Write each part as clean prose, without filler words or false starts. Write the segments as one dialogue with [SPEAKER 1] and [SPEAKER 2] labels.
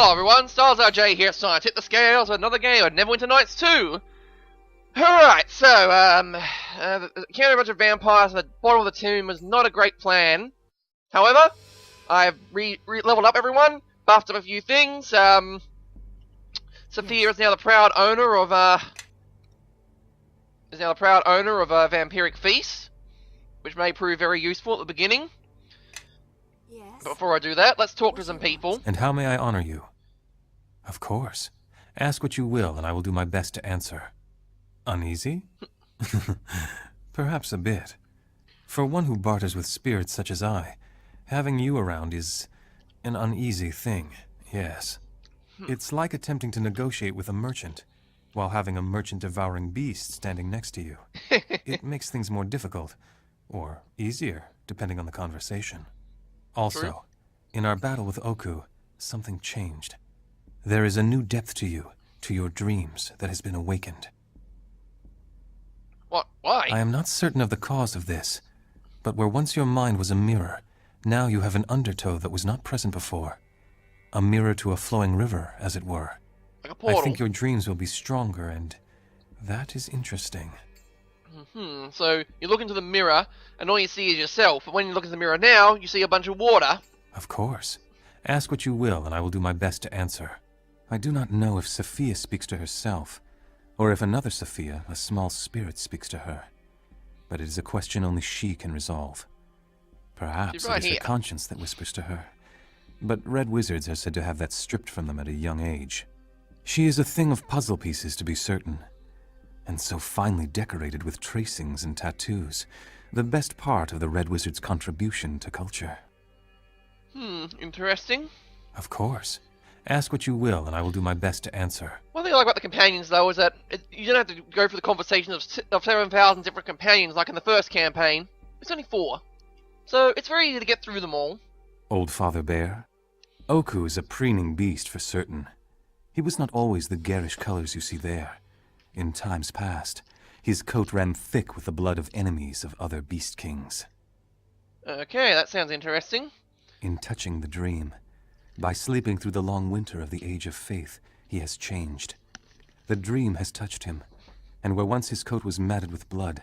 [SPEAKER 1] Hello everyone, StarsRJ here, Science Hit the Scales with another game of Neverwinter Nights 2! Alright, so, killing a bunch of vampires at the bottom of the tomb was not a great plan. However, I've leveled up everyone, buffed up a few things, Sophia is now the proud owner of, Vampiric Feast, which may prove very useful at the beginning.
[SPEAKER 2] Yes.
[SPEAKER 1] But before I do that, let's talk to some people.
[SPEAKER 3] And how may I honor you? Of course. Ask what you will, and I will do my best to answer. Uneasy? Perhaps a bit. For one who barters with spirits such as I, having you around is an uneasy thing, yes. It's like attempting to negotiate with a merchant, while having a merchant-devouring beast standing next to you. It makes things more difficult, or easier, depending on the conversation. Also,
[SPEAKER 1] True.
[SPEAKER 3] in our battle with Oku, something changed. There is a new depth to you, to your dreams, that has been awakened.
[SPEAKER 1] What? Why?
[SPEAKER 3] I am not certain of the cause of this, but where once your mind was a mirror, now you have an undertow that was not present before. A mirror to a flowing river, as it were.
[SPEAKER 1] Like a portal.
[SPEAKER 3] I think your dreams will be stronger, and that is interesting.
[SPEAKER 1] So, you look into the mirror, and all you see is yourself, but when you look in the mirror now, you see a bunch of water.
[SPEAKER 3] Of course. Ask what you will, and I will do my best to answer. I do not know if Sophia speaks to herself, or if another Sophia, a small spirit, speaks to her. But it is a question only she can resolve. Perhaps
[SPEAKER 1] She's right
[SPEAKER 3] it is
[SPEAKER 1] here.
[SPEAKER 3] her conscience that whispers to her. But red wizards are said to have that stripped from them at a young age. She is a thing of puzzle pieces, to be certain, and so finely decorated with tracings and tattoos, the best part of the red wizard's contribution to culture.
[SPEAKER 1] Interesting.
[SPEAKER 3] Of course. Ask what you will, and I will do my best to answer.
[SPEAKER 1] One thing I like about the companions, though, is that you don't have to go through the conversation of 7,000 different companions like in the first campaign. It's only 4. So, it's very easy to get through them all.
[SPEAKER 3] Old Father Bear? Oku is a preening beast for certain. He was not always the garish colors you see there. In times past, his coat ran thick with the blood of enemies of other beast kings.
[SPEAKER 1] Okay, that sounds interesting.
[SPEAKER 3] In touching the dream, by sleeping through the long winter of the Age of Faith, he has changed. The dream has touched him, and where once his coat was matted with blood,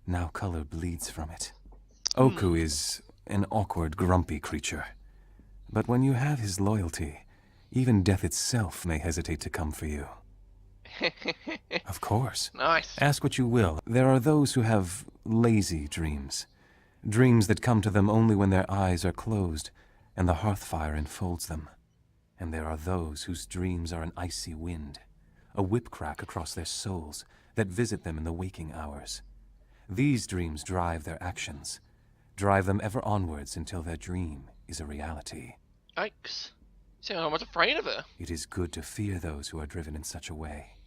[SPEAKER 3] now color bleeds from it. Oku is an awkward, grumpy creature. But when you have his loyalty, even death itself may hesitate to come for you. Of course.
[SPEAKER 1] Nice.
[SPEAKER 3] Ask what you will. There are those who have lazy dreams. Dreams that come to them only when their eyes are closed and the hearth fire enfolds them. And there are those whose dreams are an icy wind, a whip crack across their souls that visit them in the waking hours. These dreams drive their actions, drive them ever onwards until their dream is a reality.
[SPEAKER 1] Yikes. See, I'm almost afraid of her.
[SPEAKER 3] It is good to fear those who are driven in such a way.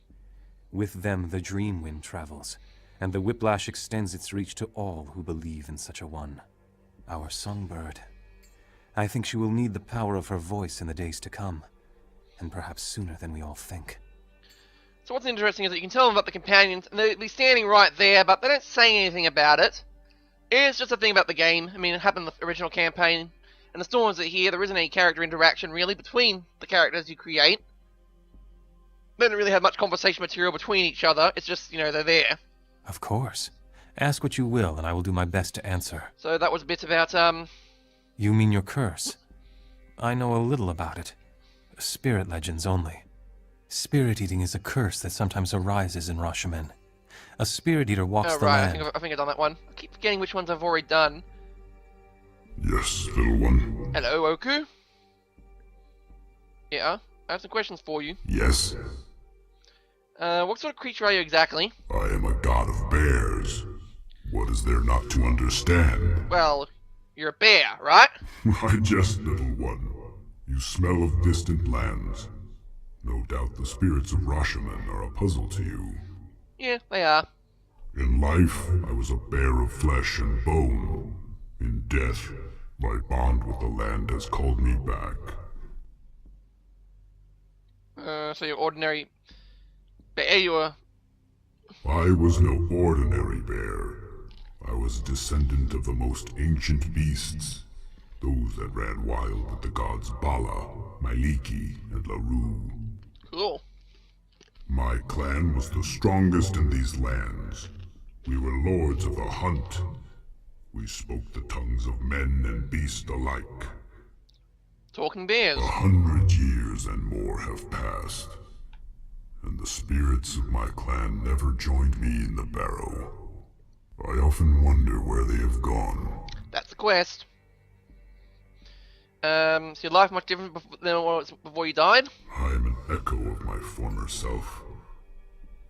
[SPEAKER 3] With them the dream wind travels, and the whiplash extends its reach to all who believe in such a one. Our songbird. I think she will need the power of her voice in the days to come, and perhaps sooner than we all think.
[SPEAKER 1] So what's interesting is that you can tell them about the companions, and they'll be standing right there, but they don't say anything about it. It's just a thing about the game. I mean, it happened in the original campaign. And the storms are here, there isn't any character interaction, really, between the characters you create. They don't really have much conversation material between each other, it's just, they're there.
[SPEAKER 3] Of course. Ask what you will, and I will do my best to answer.
[SPEAKER 1] So that was a bit about,
[SPEAKER 3] You mean your curse? I know a little about it. Spirit legends only. Spirit eating is a curse that sometimes arises in Rashomon. A spirit eater walks
[SPEAKER 1] oh
[SPEAKER 3] the
[SPEAKER 1] right,
[SPEAKER 3] land.
[SPEAKER 1] I think I've done that one. I keep forgetting which ones I've already done.
[SPEAKER 4] Yes, little one.
[SPEAKER 1] Hello, Oku? Yeah, I have some questions for you.
[SPEAKER 4] Yes,
[SPEAKER 1] What sort of creature are you exactly?
[SPEAKER 4] I am a god of bears. What is there not to understand?
[SPEAKER 1] Well, you're a bear, right?
[SPEAKER 4] Why, just little one. You smell of distant lands. No doubt the spirits of Rashomon are a puzzle to you.
[SPEAKER 1] Yeah, they are.
[SPEAKER 4] In life, I was a bear of flesh and bone. In death, my bond with the land has called me back.
[SPEAKER 1] So you're ordinary bear, you were...
[SPEAKER 4] I was no ordinary bear. I was a descendant of the most ancient beasts. those that ran wild with the gods Bala, Myliki, and Laru.
[SPEAKER 1] Cool.
[SPEAKER 4] My clan was the strongest in these lands. We were lords of the hunt. We spoke the tongues of men and beast alike.
[SPEAKER 1] Talking bears.
[SPEAKER 4] 100 years and more have passed, and the spirits of my clan never joined me in the barrow. I often wonder where they have gone.
[SPEAKER 1] That's the quest. So your life much different than it was before you died?
[SPEAKER 4] I am an echo of my former self.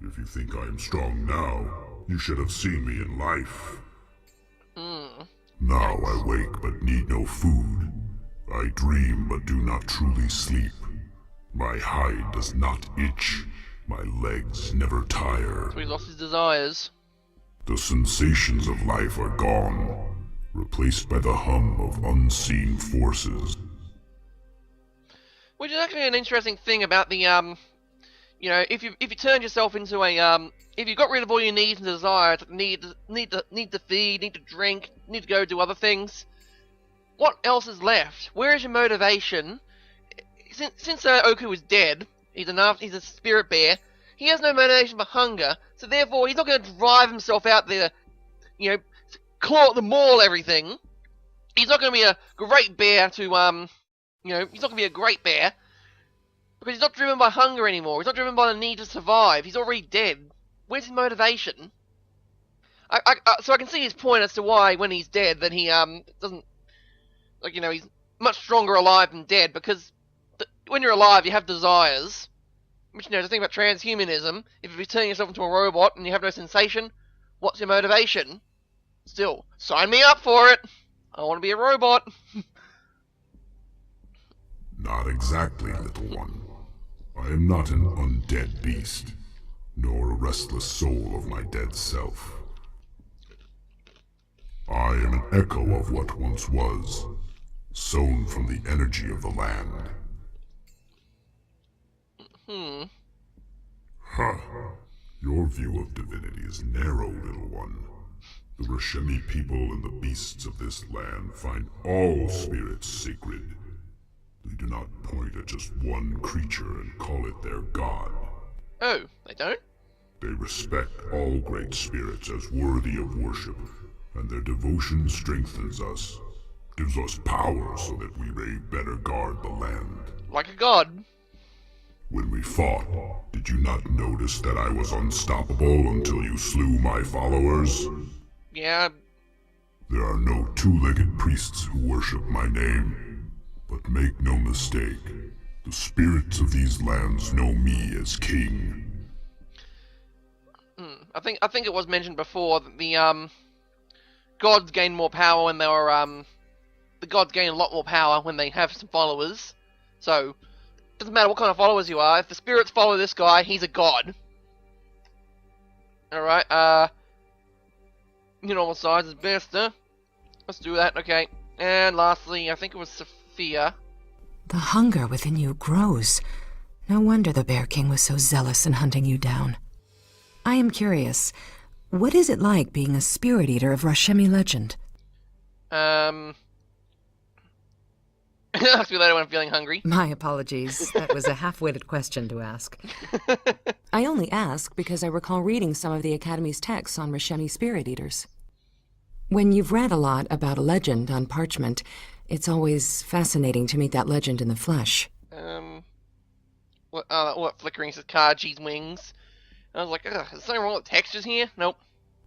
[SPEAKER 4] If you think I am strong now, you should have seen me in life. Now I wake but need no food. I dream but do not truly sleep. My hide does not itch. My legs never tire.
[SPEAKER 1] So he lost his desires.
[SPEAKER 4] The sensations of life are gone, replaced by the hum of unseen forces.
[SPEAKER 1] Which is actually an interesting thing about the if you turned yourself into a if you got rid of all your needs and desires, need to feed, need to drink, need to go do other things, what else is left? Where is your motivation? Since Oku is dead, he's a spirit bear. He has no motivation for hunger, so therefore he's not going to drive himself out there, claw at the maul everything. He's not going to be a great bear to he's not going to be a great bear because he's not driven by hunger anymore. He's not driven by the need to survive. He's already dead. Where's his motivation? So I can see his point as to why when he's dead, then he doesn't he's much stronger alive than dead because when you're alive you have desires. Which, the thing about transhumanism, if you turn yourself into a robot and you have no sensation, what's your motivation? Still, sign me up for it. I want to be a robot.
[SPEAKER 4] Not exactly, little one. I am not an undead beast, nor a restless soul of my dead self. I am an echo of what once was, sown from the energy of the land. Your view of divinity is narrow, little one. The Rashemi people and the beasts of this land find all spirits sacred. They do not point at just one creature and call it their god.
[SPEAKER 1] Oh, they don't?
[SPEAKER 4] They respect all great spirits as worthy of worship, and their devotion strengthens us, gives us power so that we may better guard the land.
[SPEAKER 1] Like a god.
[SPEAKER 4] When we fought, did you not notice that I was unstoppable until you slew my followers?
[SPEAKER 1] Yeah.
[SPEAKER 4] There are no two-legged priests who worship my name. But make no mistake, the spirits of these lands know me as king.
[SPEAKER 1] I think it was mentioned before that the gods gain more power when they were the gods gain a lot more power when they have some followers. So doesn't matter what kind of followers you are. If the spirits follow this guy, he's a god. All right. Normal size is best. Let's do that. Okay. And lastly, I think it was Sophia.
[SPEAKER 5] The hunger within you grows. No wonder the Bear King was so zealous in hunting you down. I am curious, what is it like being a spirit eater of Rashemi legend?
[SPEAKER 1] Ask me later when I'm feeling hungry.
[SPEAKER 5] My apologies. That was a half-witted question to ask. I only ask because I recall reading some of the Academy's texts on Rashemi spirit eaters. When you've read a lot about a legend on parchment, it's always fascinating to meet that legend in the flesh.
[SPEAKER 1] What flickering says Kaji's wings? I was like, ugh, is something wrong with textures here? Nope.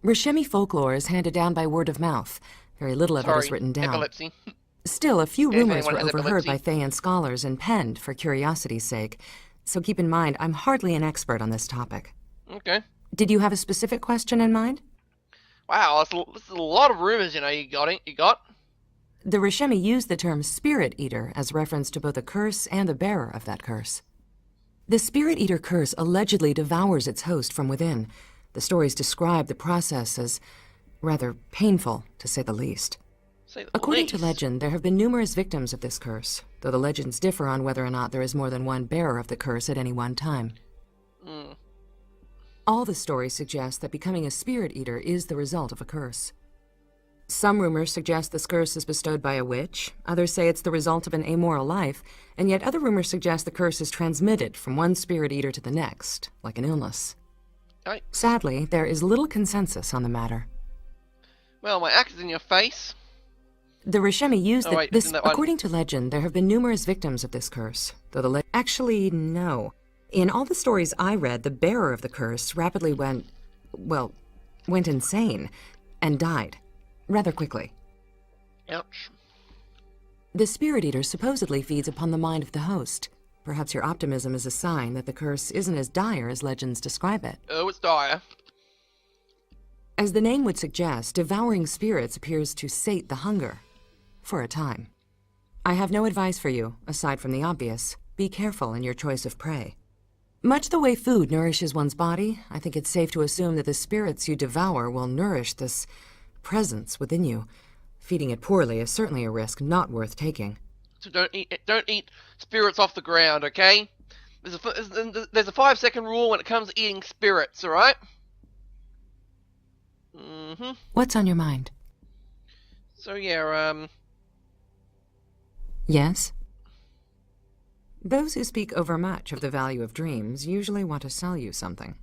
[SPEAKER 5] Rashemi folklore is handed down by word of mouth. Very little of it is written down.
[SPEAKER 1] Epilepsy.
[SPEAKER 5] Still, a few
[SPEAKER 1] If
[SPEAKER 5] rumors
[SPEAKER 1] anyone
[SPEAKER 5] were
[SPEAKER 1] has
[SPEAKER 5] overheard
[SPEAKER 1] epilepsy.
[SPEAKER 5] by Thayan scholars and penned for curiosity's sake. So keep in mind, I'm hardly an expert on this topic.
[SPEAKER 1] Okay.
[SPEAKER 5] Did you have a specific question in mind?
[SPEAKER 1] Wow, this is a lot of rumors, you got.
[SPEAKER 5] The Rashemi used the term spirit eater as reference to both the curse and the bearer of that curse. The spirit eater curse allegedly devours its host from within. The stories describe the process as rather painful, to say the least. According to legend, there have been numerous victims of this curse, though the legends differ on whether or not there is more than one bearer of the curse at any one time. All the stories suggest that becoming a spirit eater is the result of a curse. Some rumors suggest this curse is bestowed by a witch, others say it's the result of an amoral life, and yet other rumors suggest the curse is transmitted from one spirit eater to the next, like an illness. Sadly, there is little consensus on the matter.
[SPEAKER 1] Well, my axe is in your face.
[SPEAKER 5] The Rishemi used
[SPEAKER 1] Oh, wait,
[SPEAKER 5] this.
[SPEAKER 1] isn't that one?
[SPEAKER 5] According to legend, there have been numerous victims of this curse, though actually, no. In all the stories I read, the bearer of the curse rapidly went insane and died. Rather quickly.
[SPEAKER 1] Ouch.
[SPEAKER 5] The Spirit Eater supposedly feeds upon the mind of the host. Perhaps your optimism is a sign that the curse isn't as dire as legends describe it.
[SPEAKER 1] Oh, it's dire.
[SPEAKER 5] As the name would suggest, devouring spirits appears to sate the hunger. For a time. I have no advice for you, aside from the obvious. Be careful in your choice of prey. Much the way food nourishes one's body, I think it's safe to assume that the spirits you devour will nourish this presence within you. Feeding it poorly is certainly a risk not worth taking.
[SPEAKER 1] So don't eat spirits off the ground, okay? There's a 5-second rule when it comes to eating spirits, alright?
[SPEAKER 5] What's on your mind?
[SPEAKER 1] So yeah,
[SPEAKER 5] Yes? Those who speak overmuch of the value of dreams usually want to sell you something.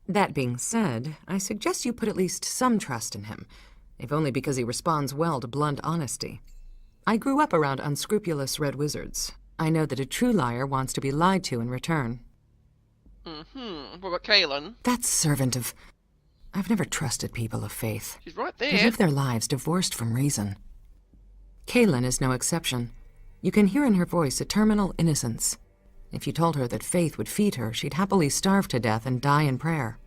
[SPEAKER 5] That being said, I suggest you put at least some trust in him, if only because he responds well to blunt honesty. I grew up around unscrupulous red wizards. I know that a true liar wants to be lied to in return.
[SPEAKER 1] What about Kaylin?
[SPEAKER 5] That servant of... I've never trusted people of faith.
[SPEAKER 1] She's right
[SPEAKER 5] They
[SPEAKER 1] there.
[SPEAKER 5] live their lives divorced from reason. Kaylin is no exception. You can hear in her voice a terminal innocence. If you told her that faith would feed her, she'd happily starve to death and die in prayer.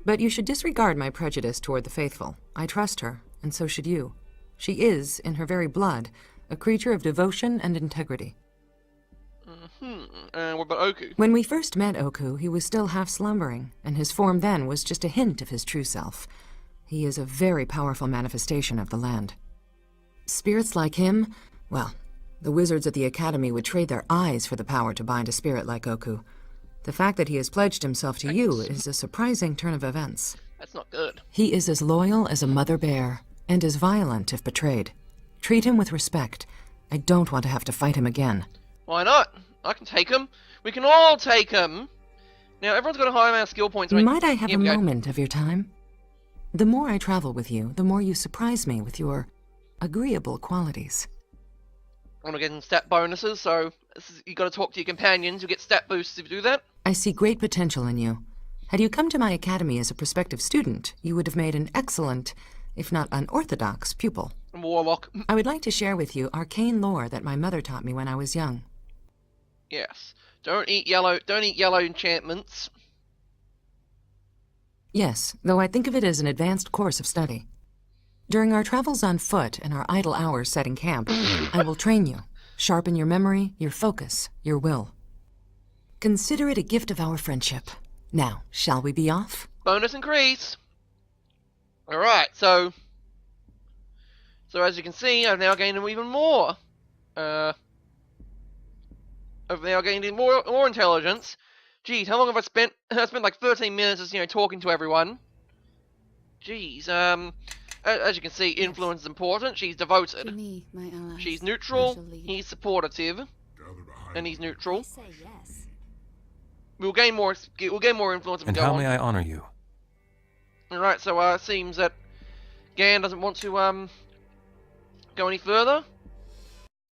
[SPEAKER 5] But you should disregard my prejudice toward the faithful. I trust her, and so should you. She is, in her very blood, a creature of devotion and integrity.
[SPEAKER 1] What about Oku?
[SPEAKER 5] When we first met Oku, he was still half slumbering, and his form then was just a hint of his true self. He is a very powerful manifestation of the land. Spirits like him, well, the wizards at the Academy would trade their eyes for the power to bind a spirit like Oku. The fact that he has pledged himself to you is a surprising turn of events.
[SPEAKER 1] That's not good.
[SPEAKER 5] He is as loyal as a mother bear, and as violent if betrayed. Treat him with respect. I don't want to have to fight him again.
[SPEAKER 1] Why not? I can take him. We can all take him. Now, everyone's got a high amount of skill points.
[SPEAKER 5] Might I have
[SPEAKER 1] Here
[SPEAKER 5] a
[SPEAKER 1] we go.
[SPEAKER 5] moment of your time? The more I travel with you, the more you surprise me with your agreeable qualities.
[SPEAKER 1] I'm not getting stat bonuses, so you got to talk to your companions. You get stat boosts if you do that.
[SPEAKER 5] I see great potential in you. Had you come to my academy as a prospective student, you would have made an excellent, if not unorthodox, pupil.
[SPEAKER 1] Warlock.
[SPEAKER 5] I would like to share with you arcane lore that my mother taught me when I was young.
[SPEAKER 1] Yes. Don't eat yellow enchantments.
[SPEAKER 5] Yes, though I think of it as an advanced course of study. During our travels on foot and our idle hours setting camp, I will train you, sharpen your memory, your focus, your will. Consider it a gift of our friendship. Now, shall we be off?
[SPEAKER 1] Bonus increase. Alright, so as you can see, I've now gained even more. I've now gained more intelligence. Geez, how long have I spent? I spent like 13 minutes just, talking to everyone. Jeez, as you can see, influence is important. She's
[SPEAKER 2] To
[SPEAKER 1] devoted.
[SPEAKER 2] me, my allies.
[SPEAKER 1] She's
[SPEAKER 2] I
[SPEAKER 1] neutral.
[SPEAKER 2] shall lead.
[SPEAKER 1] He's supportive,
[SPEAKER 4] Gather behind
[SPEAKER 1] and he's neutral.
[SPEAKER 2] Say yes.
[SPEAKER 1] We'll gain more influence if we
[SPEAKER 3] And
[SPEAKER 1] go
[SPEAKER 3] how
[SPEAKER 1] on.
[SPEAKER 3] may I honor you?
[SPEAKER 1] Alright, so it seems that Gan doesn't want to go any further.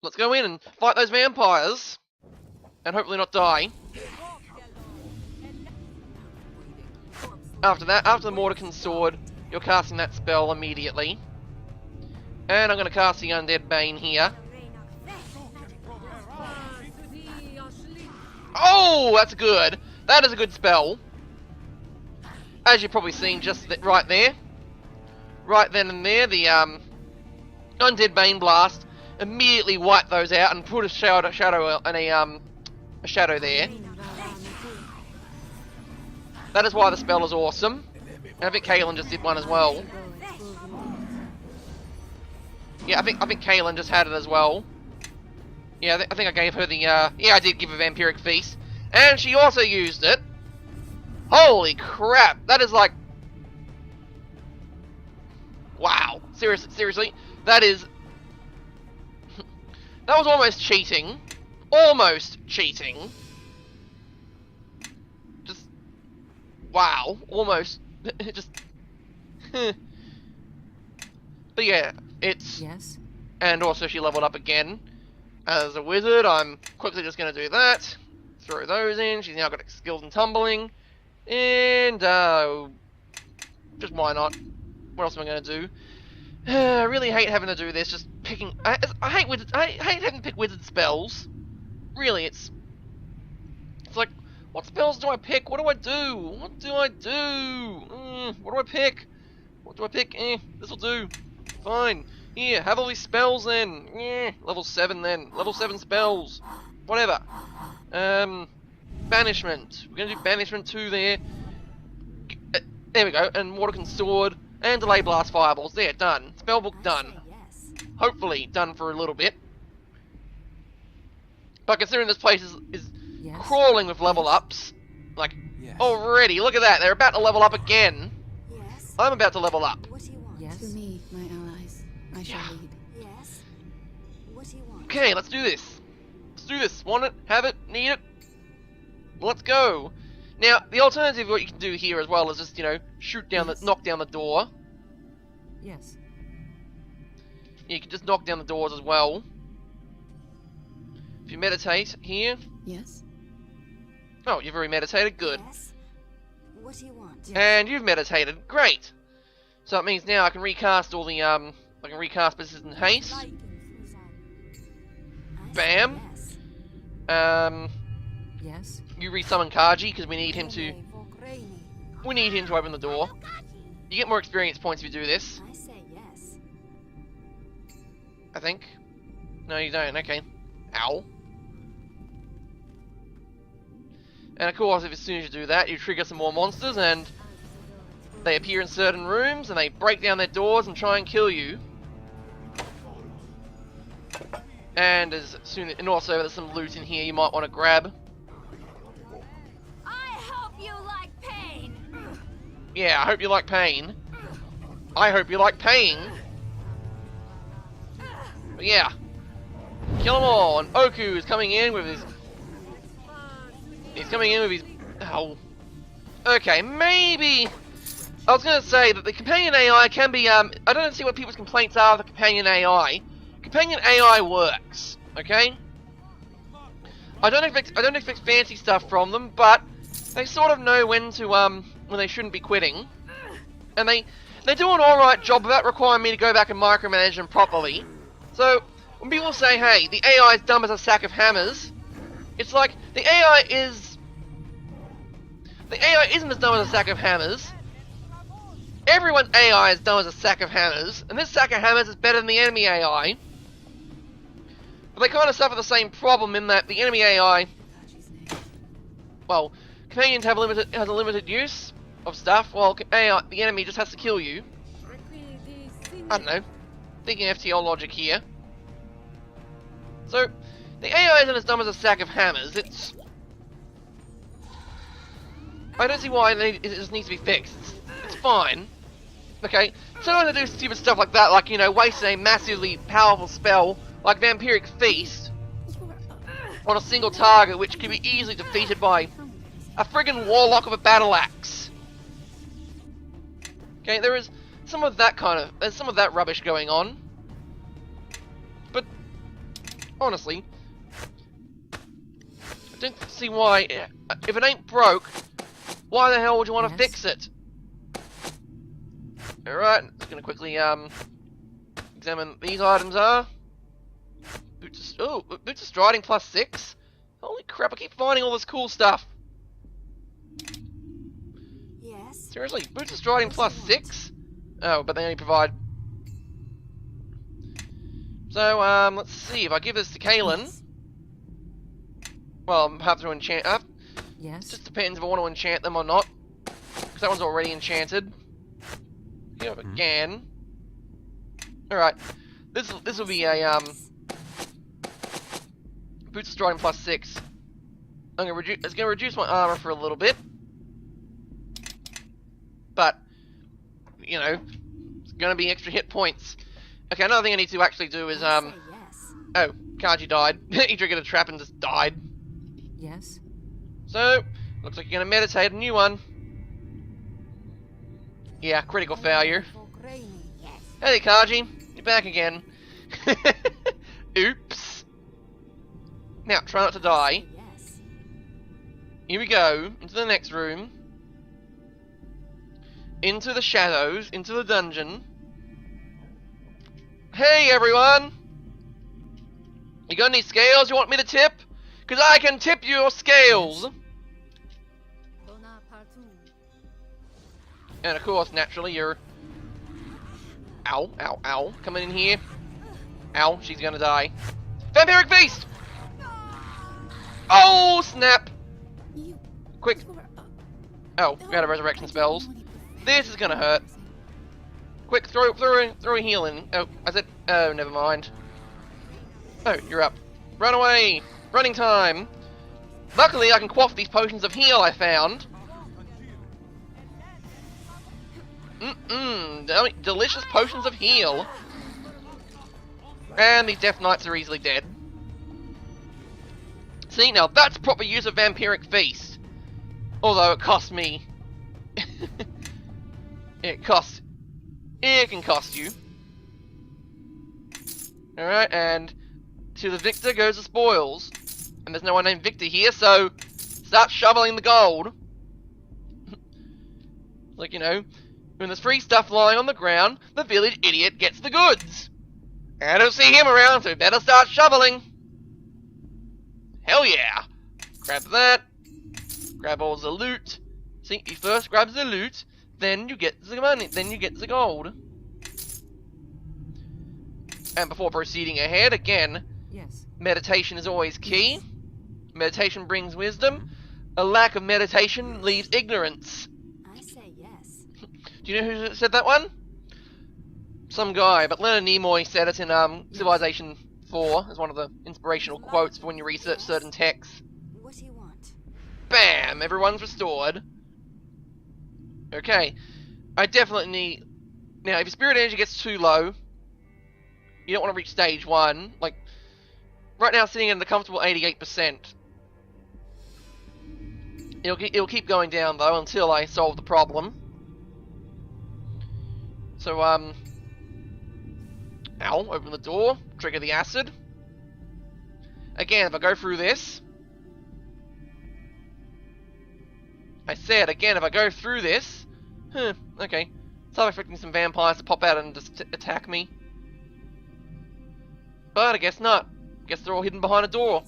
[SPEAKER 1] Let's go in and fight those vampires. And hopefully not die. After that, after the Mordekin's sword, you're casting that spell immediately. And I'm going to cast the Undead Bane here. Oh, that's good. That is a good spell. As you've probably seen just right there. Right then and there, the Undead Bane Blast immediately wiped those out and put a shadow and a shadow there. That is why the spell is awesome. And I think Kaylin just did one as well. Yeah, I think Kaylin just had it as well. Yeah, I think I gave her the, yeah, I did give a Vampiric Feast. And she also used it. Holy crap, that is like... Wow. seriously, that is... that was almost cheating. Almost cheating. Just... wow. Almost. Just... but yeah, it's...
[SPEAKER 5] Yes?
[SPEAKER 1] and also she leveled up again. As a wizard, I'm quickly just going to do that. Throw those in. She's now got skills in tumbling. And, just why not? What else am I going to do? I really hate having to do this, just picking... I hate wizards, I hate having to pick wizard spells. Really, it's like, what spells do I pick? What do I do? What do I do? What do I pick? What do I pick? This'll do. Fine. Here, have all these spells then. Level 7 then. Level 7 spells. Whatever. Banishment. We're gonna do Banishment 2 there. There we go. And Waterkin Sword. And Delay Blast Fireballs. There, done. Spellbook done.
[SPEAKER 2] Yes.
[SPEAKER 1] Hopefully done for a little bit. But considering this place is
[SPEAKER 5] Yes?
[SPEAKER 1] crawling with level ups, like,
[SPEAKER 3] Yes.
[SPEAKER 1] already, look at that. They're about to level up again.
[SPEAKER 2] Yes.
[SPEAKER 1] I'm about to level up.
[SPEAKER 2] What do you want?
[SPEAKER 5] Yes?
[SPEAKER 6] To me, my allies, I shall
[SPEAKER 1] Yeah.
[SPEAKER 6] lead.
[SPEAKER 2] Yes. What do you want?
[SPEAKER 1] Okay, let's do this. Let's do this. Want it? Have it? Need it? Let's go. Now, the alternative, what you can do here as well is just, you know, shoot down
[SPEAKER 5] Yes.
[SPEAKER 1] knock down the door.
[SPEAKER 5] Yes.
[SPEAKER 1] You can just knock down the doors as well. If you meditate here.
[SPEAKER 6] Yes?
[SPEAKER 1] Oh, you've already meditated. Good.
[SPEAKER 2] Yes. What do you want?
[SPEAKER 1] And you've meditated. Great. So that means now I can recast all the, I can recast Persistent Haste.
[SPEAKER 2] I
[SPEAKER 1] Bam.
[SPEAKER 2] say yes.
[SPEAKER 5] Yes?
[SPEAKER 1] You resummon Kaji because we need him to open the door. You get more experience points if you do this,
[SPEAKER 2] I say yes.
[SPEAKER 1] I think. No, you don't. Okay. Ow. And of course, if as soon as you do that, you trigger some more monsters, and they appear in certain rooms, and they break down their doors and try and kill you. And and also there's some loot in here you might want to grab.
[SPEAKER 2] I hope you like pain.
[SPEAKER 1] Yeah, I hope you like pain. I hope you like paying. But yeah. Kill them all, and Oku is coming in with his... He's coming in with his... oh. Okay, maybe... I was going to say that the companion AI can be, I don't see what people's complaints are of the companion AI. Companion AI works, okay? I don't expect fancy stuff from them, but they sort of know when to, when they shouldn't be quitting. And they do an alright job without requiring me to go back and micromanage them properly. So, when people say, hey, the AI is dumb as a sack of hammers, it's like, the AI isn't as dumb as a sack of hammers. Everyone's AI is dumb as a sack of hammers, and this sack of hammers is better than the enemy AI. But they kind of suffer the same problem in that the enemy AI, well, companions have has a limited use of stuff, while AI, the enemy just has to kill you. I don't know, thinking FTL logic here. So, the AI isn't as dumb as a sack of hammers. It's... I don't see why it just needs to be fixed. It's fine. Okay, sometimes I do stupid stuff like that, like, you know, wasting a massively powerful spell, like Vampiric Feast, on a single target, which can be easily defeated by a friggin' Warlock of a Battle Axe. Okay, there is some of that there's some of that rubbish going on. But, honestly, I don't see why, if it ain't broke, why the hell would you want to fix it? Alright, just gonna quickly, examine these items are. Boots of Striding plus 6? Holy crap, I keep finding all this cool stuff.
[SPEAKER 2] Yes.
[SPEAKER 1] Seriously, Boots of Striding plus 6? Oh, but they only provide... So, let's see, if I give this to Kaylin... Well, I have to enchant...
[SPEAKER 5] Yes?
[SPEAKER 1] just depends if I want to enchant them or not. Because that one's already enchanted. Here again. Alright. This will be a, Boots of Striding plus 6. It's gonna reduce my armor for a little bit. But, you know, gonna be extra hit points. Okay, another thing I need to actually do is,
[SPEAKER 2] I say yes.
[SPEAKER 1] oh, Kaji died. He triggered a trap and just died.
[SPEAKER 5] Yes?
[SPEAKER 1] So, looks like you're gonna meditate a new one. Yeah, critical failure.
[SPEAKER 2] Yes.
[SPEAKER 1] Hey, Kaji, you're back again. Oops. Now, try not to die.
[SPEAKER 2] Yes.
[SPEAKER 1] Here we go, into the next room. Into the shadows, into the dungeon. Hey, everyone! You got any scales you want me to tip? Because I can tip your scales! And of course, naturally, you're... Ow, ow, ow. Coming in here. Ow, she's gonna die. Vampiric Beast! Oh, snap! Quick. Oh, we got a resurrection spells. This is gonna hurt. Quick, throw a heal in. Oh, I said... Oh, never mind. Oh, you're up. Run away! Running time! Luckily, I can quaff these potions of heal I found. Delicious potions of heal. And these Death Knights are easily dead. See, now that's proper use of Vampiric Feast. Although it cost me... It can cost you. Alright, and to the victor goes the spoils. And there's no one named Victor here, so start shoveling the gold. Like, you know, when there's free stuff lying on the ground, the village idiot gets the goods. I don't see him around, so better start shoveling. Hell yeah. Grab that. Grab all the loot. See, you first grab the loot, then you get the money, then you get the gold. And before proceeding ahead, again,
[SPEAKER 5] Yes.
[SPEAKER 1] meditation is always key. Meditation brings wisdom. A lack of meditation leaves ignorance.
[SPEAKER 2] I say yes.
[SPEAKER 1] Do you know who said that one? Some guy, but Leonard Nimoy said it in Civilization 4 as one of the inspirational quotes for when you research certain texts.
[SPEAKER 2] What do you want?
[SPEAKER 1] Bam! Everyone's restored. Okay. I definitely need... Now, if your spirit energy gets too low, you don't want to reach stage 1. Like, right now sitting in the comfortable 88%. It'll keep going down, though, until I solve the problem. So, ow, open the door, trigger the acid. Again, if I go through this... I said, again, if I go through this... okay. So I'm expecting some vampires to pop out and just attack me. But I guess not. Guess they're all hidden behind a door.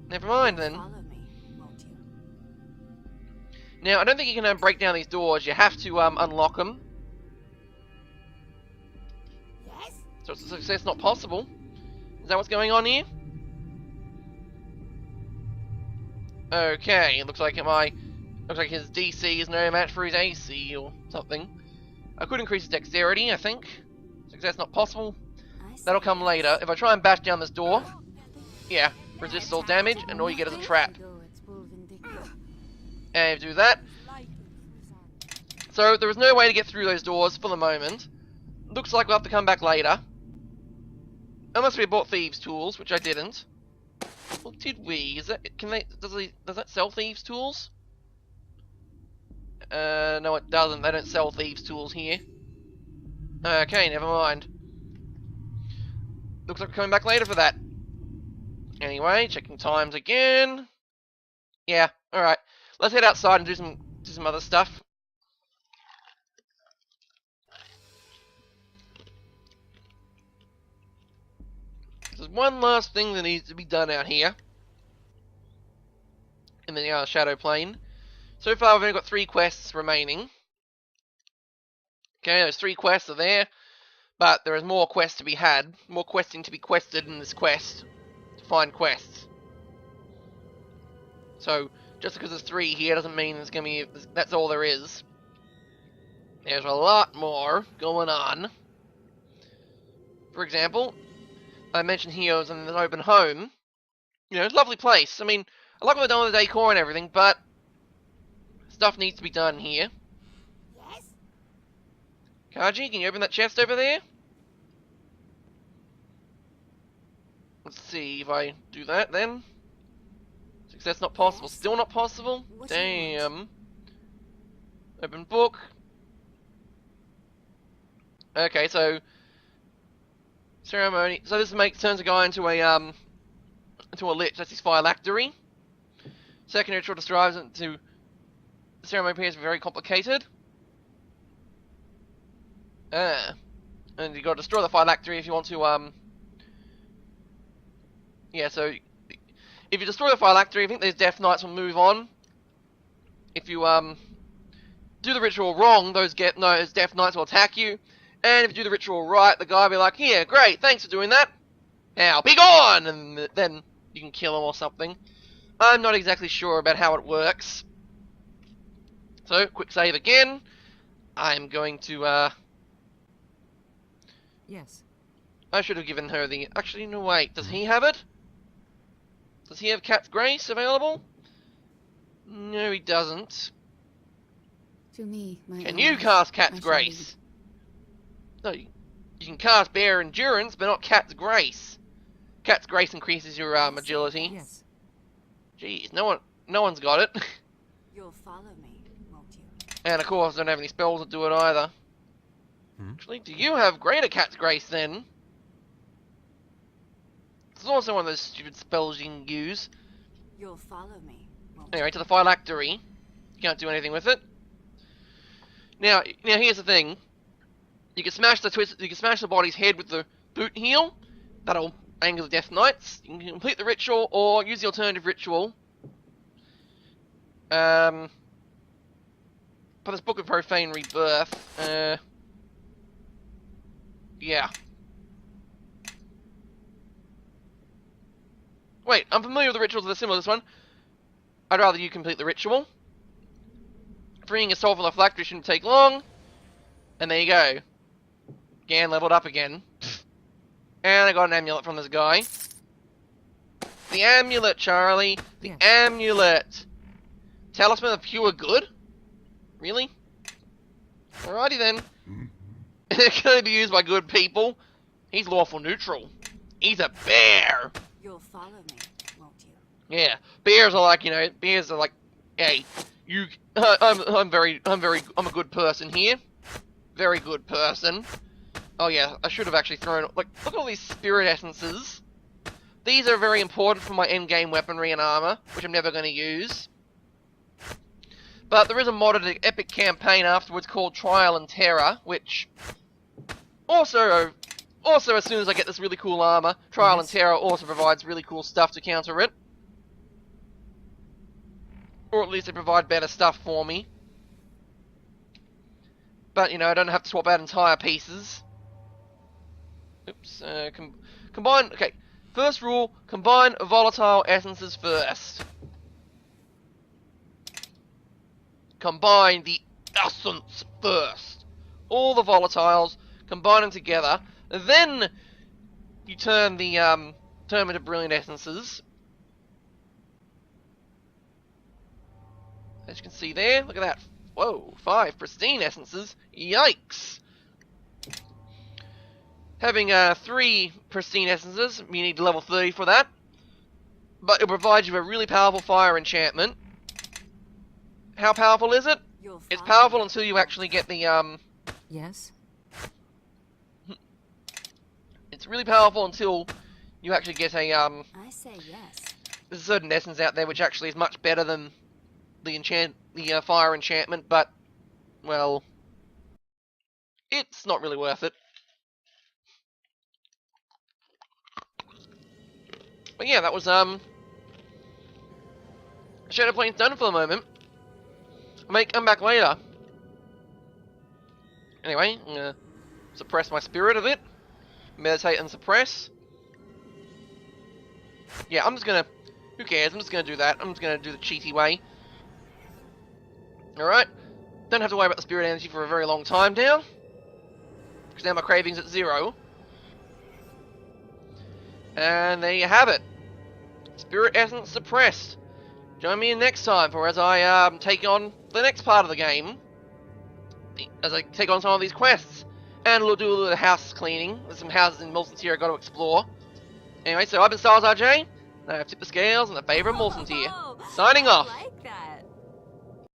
[SPEAKER 1] Never mind, then.
[SPEAKER 2] Follow me, won't you?
[SPEAKER 1] Now, I don't think you can break down these doors. You have to unlock them.
[SPEAKER 2] Yes.
[SPEAKER 1] So it's a success not possible. Is that what's going on here? Okay, looks like his DC is no match for his AC or something. I could increase his dexterity, I think. Success not possible.
[SPEAKER 2] I say
[SPEAKER 1] That'll come later. If I try and bash down this door, yeah, resist all damage, and all you get is a trap. And if you do that, so there is no way to get through those doors for the moment. Looks like we'll have to come back later. Unless we bought thieves' tools, which I didn't. Well, did we? Is that does that sell thieves' tools? No, it doesn't. They don't sell thieves' tools here. Okay, never mind. Looks like we're coming back later for that. Anyway, checking times again. Yeah, alright. Let's head outside and do some other stuff. There's one last thing that needs to be done out here. In the Shadow Plane. So far we've only got 3 quests remaining. Okay, those 3 quests are there. But there is more quests to be had. More questing to be quested in this quest. To find quests. So, just because there's 3 here doesn't mean there's gonna be... that's all there is. There's a lot more going on. For example, I mentioned here was in an open home. You know, it's a lovely place. I mean, I like what they've done with the decor and everything, but... stuff needs to be done here.
[SPEAKER 2] Yes.
[SPEAKER 1] Kaji, can you open that chest over there? Let's see if I do that then. Success not possible.
[SPEAKER 2] Yes.
[SPEAKER 1] Still not possible?
[SPEAKER 2] What do you want?
[SPEAKER 1] Damn. Open book. Okay, so ceremony. So this turns a guy into a lich. That's his phylactery. Second ritual describes it to. The ceremony appears very complicated. And you got to destroy the phylactery if you want to. Yeah. So if you destroy the phylactery, I think those Death Knights will move on. If you do the ritual wrong, those Death Knights will attack you. And if you do the ritual right, the guy will be like, "Here, great, thanks for doing that. Now, be gone!" And then you can kill him or something. I'm not exactly sure about how it works. So, quick save again. I'm going to,
[SPEAKER 5] Yes.
[SPEAKER 1] I should have given her the... Actually, no, wait. Does he have it? Does he have Cat's Grace available? No, he doesn't.
[SPEAKER 6] To me, my
[SPEAKER 1] Can
[SPEAKER 6] allies,
[SPEAKER 1] you cast
[SPEAKER 6] I
[SPEAKER 1] Cat's
[SPEAKER 6] shall
[SPEAKER 1] Grace? No, you can cast Bear Endurance, but not Cat's Grace. Cat's Grace increases your agility.
[SPEAKER 5] Yes.
[SPEAKER 1] Jeez, no one's got it.
[SPEAKER 2] You'll follow me, won't you?
[SPEAKER 1] And of course, I don't have any spells to do it either. Actually, do you have Greater Cat's Grace then? It's also one of those stupid spells you can use.
[SPEAKER 2] You'll follow me, won't you?
[SPEAKER 1] Anyway, to the phylactery. You can't do anything with it. Now here's the thing. You can smash the body's head with the boot heel. That'll anger the Death Knights. You can complete the ritual or use the alternative ritual. For this Book of Profane Rebirth. Yeah. Wait, I'm familiar with the rituals that are similar to this one. I'd rather you complete the ritual. Freeing a soul from the phylactery shouldn't take long. And there you go. Again, leveled up again. And I got an amulet from this guy. The amulet, Charlie. The
[SPEAKER 5] Yes.
[SPEAKER 1] amulet. Talisman of pure good? Really? Alrighty then. It can only be used by good people. He's lawful neutral. He's a bear.
[SPEAKER 2] You'll follow me, won't you?
[SPEAKER 1] Yeah, bears are like, bears are like, hey, you, I'm a good person here. Very good person. Oh yeah, I should have actually thrown, like, look at all these spirit essences. These are very important for my endgame weaponry and armor, which I'm never going to use. But there is a modded epic campaign afterwards called Trial and Terror, which also as soon as I get this really cool armor, Trial and Terror also provides really cool stuff to counter it. Or at least they provide better stuff for me. But, I don't have to swap out entire pieces. Oops, combine, okay. First rule, combine volatile essences first. Combine the essence first. All the volatiles, combine them together. Then you turn them into brilliant essences. As you can see there, look at that. Whoa, 5 pristine essences. Yikes. Having 3 pristine essences, you need level 30 for that. But it provides you a really powerful fire enchantment. How powerful is it?
[SPEAKER 2] You'll
[SPEAKER 1] It's
[SPEAKER 2] follow
[SPEAKER 1] powerful
[SPEAKER 2] me.
[SPEAKER 1] until you actually get the
[SPEAKER 5] Yes.
[SPEAKER 1] It's really powerful until you actually get a
[SPEAKER 2] I say yes.
[SPEAKER 1] there's a certain essence out there which actually is much better than the fire enchantment, but well, it's not really worth it. But yeah, that was Shadow Plane's done for the moment. I may come back later. Anyway, I'm gonna suppress my spirit a bit. Meditate and suppress. Yeah, I'm just gonna... Who cares? I'm just gonna do that. I'm just gonna do the cheaty way. Alright. Don't have to worry about the spirit energy for a very long time now. Because now my craving's at 0. And there you have it. Spirit essence suppressed. Join me in next time for as I take on the next part of the game. The as I take on some of these quests. And we'll do a little house cleaning. There's some houses in Milton Tier I've got to explore. Anyway, so I've been Styles RJ, and I've tipped the scales in the favour of Milton Tier. Signing off.
[SPEAKER 2] Like